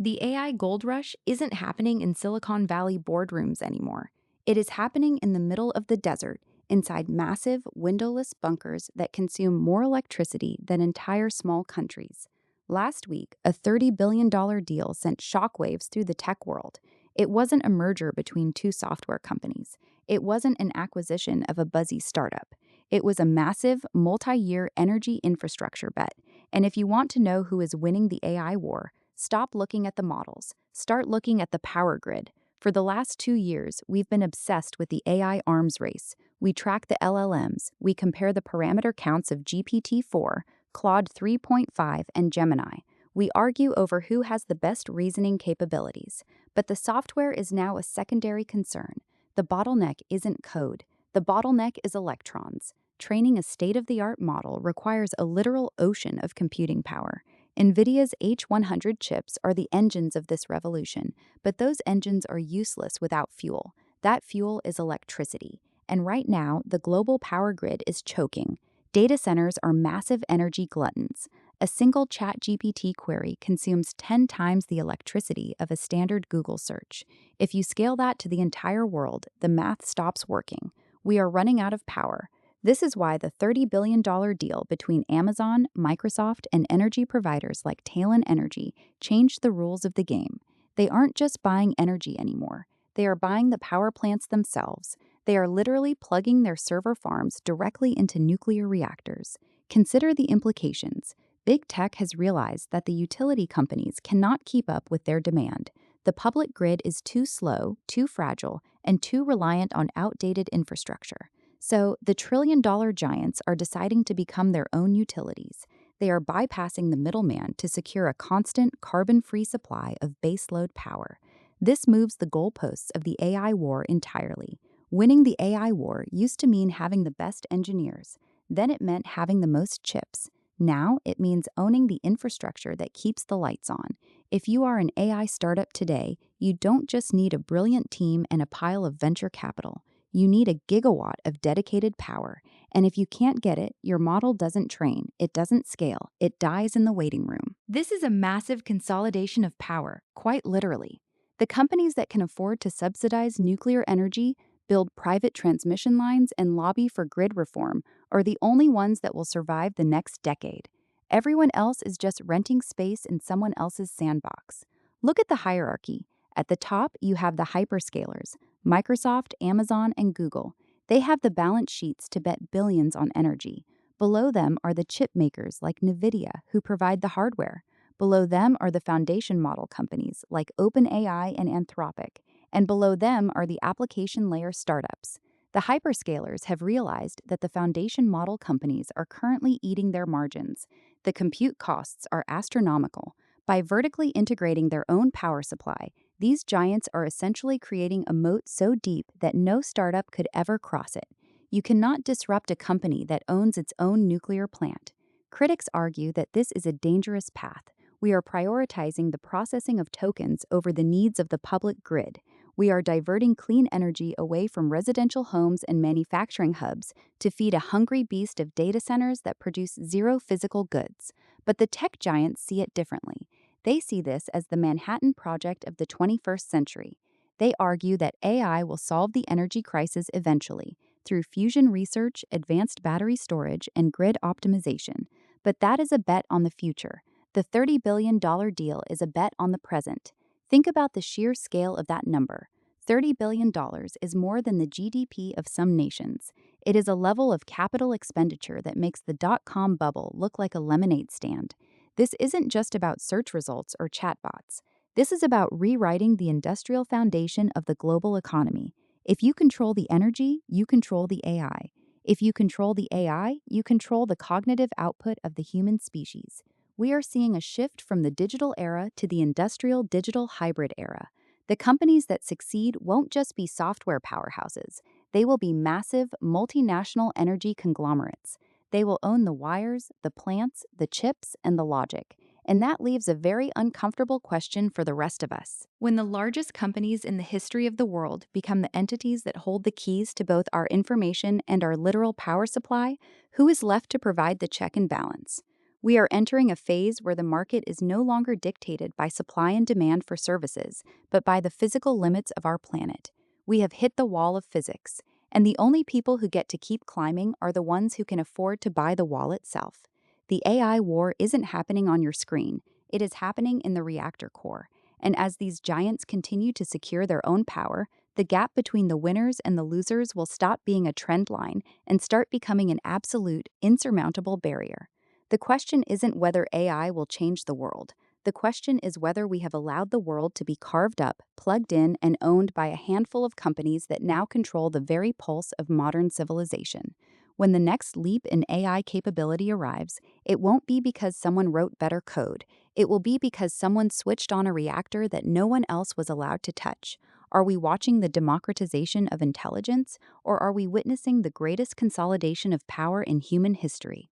The AI gold rush isn't happening in Silicon Valley boardrooms anymore. It is happening in the middle of the desert, inside massive, windowless bunkers that consume more electricity than entire small countries. Last week, a $30 billion deal sent shockwaves through the tech world. It wasn't a merger between two software companies. It wasn't an acquisition of a buzzy startup. It was a massive, multi-year energy infrastructure bet. And if you want to know who is winning the AI war, stop looking at the models. Start looking at the power grid. For the last 2 years, we've been obsessed with the AI arms race. We track the LLMs. We compare the parameter counts of GPT-4, Claude 3.5, and Gemini. We argue over who has the best reasoning capabilities. But the software is now a secondary concern. The bottleneck isn't code. The bottleneck is electrons. Training a state-of-the-art model requires a literal ocean of computing power. NVIDIA's H100 chips are the engines of this revolution, but those engines are useless without fuel. That fuel is electricity. And right now, the global power grid is choking. Data centers are massive energy gluttons. A single ChatGPT query consumes 10 times the electricity of a standard Google search. If you scale that to the entire world, the math stops working. We are running out of power. This is why the $30 billion deal between Amazon, Microsoft, and energy providers like Talon Energy changed the rules of the game. They aren't just buying energy anymore. They are buying the power plants themselves. They are literally plugging their server farms directly into nuclear reactors. Consider the implications. Big tech has realized that the utility companies cannot keep up with their demand. The public grid is too slow, too fragile, and too reliant on outdated infrastructure. So, the trillion-dollar giants are deciding to become their own utilities. They are bypassing the middleman to secure a constant, carbon-free supply of baseload power. This moves the goalposts of the AI war entirely. Winning the AI war used to mean having the best engineers. Then it meant having the most chips. Now it means owning the infrastructure that keeps the lights on. If you are an AI startup today, you don't just need a brilliant team and a pile of venture capital. You need a gigawatt of dedicated power. And if you can't get it, your model doesn't train, it doesn't scale, it dies in the waiting room. This is a massive consolidation of power, quite literally. The companies that can afford to subsidize nuclear energy, build private transmission lines, and lobby for grid reform are the only ones that will survive the next decade. Everyone else is just renting space in someone else's sandbox. Look at the hierarchy. At the top, you have the hyperscalers, Microsoft, Amazon, and Google. They have the balance sheets to bet billions on energy. Below them are the chip makers like NVIDIA, who provide the hardware. Below them are the foundation model companies like OpenAI and Anthropic. And below them are the application layer startups. The hyperscalers have realized that the foundation model companies are currently eating their margins. The compute costs are astronomical. By vertically integrating their own power supply, these giants are essentially creating a moat so deep that no startup could ever cross it. You cannot disrupt a company that owns its own nuclear plant. Critics argue that this is a dangerous path. We are prioritizing the processing of tokens over the needs of the public grid. We are diverting clean energy away from residential homes and manufacturing hubs to feed a hungry beast of data centers that produce zero physical goods. But the tech giants see it differently. They see this as the Manhattan Project of the 21st century. They argue that AI will solve the energy crisis eventually through fusion research, advanced battery storage, and grid optimization. But that is a bet on the future. The $30 billion deal is a bet on the present. Think about the sheer scale of that number. $30 billion is more than the GDP of some nations. It is a level of capital expenditure that makes the dot-com bubble look like a lemonade stand. This isn't just about search results or chatbots. This is about rewriting the industrial foundation of the global economy. If you control the energy, you control the AI. If you control the AI, you control the cognitive output of the human species. We are seeing a shift from the digital era to the industrial digital hybrid era. The companies that succeed won't just be software powerhouses. They will be massive, multinational energy conglomerates. They will own the wires, the plants, the chips, and the logic. And that leaves a very uncomfortable question for the rest of us. When the largest companies in the history of the world become the entities that hold the keys to both our information and our literal power supply, who is left to provide the check and balance? We are entering a phase where the market is no longer dictated by supply and demand for services, but by the physical limits of our planet. We have hit the wall of physics, and the only people who get to keep climbing are the ones who can afford to buy the wall itself. The AI war isn't happening on your screen, it is happening in the reactor core. And as these giants continue to secure their own power, the gap between the winners and the losers will stop being a trend line and start becoming an absolute, insurmountable barrier. The question isn't whether AI will change the world. The question is whether we have allowed the world to be carved up, plugged in, and owned by a handful of companies that now control the very pulse of modern civilization. When the next leap in AI capability arrives, it won't be because someone wrote better code. It will be because someone switched on a reactor that no one else was allowed to touch. Are we watching the democratization of intelligence, or are we witnessing the greatest consolidation of power in human history?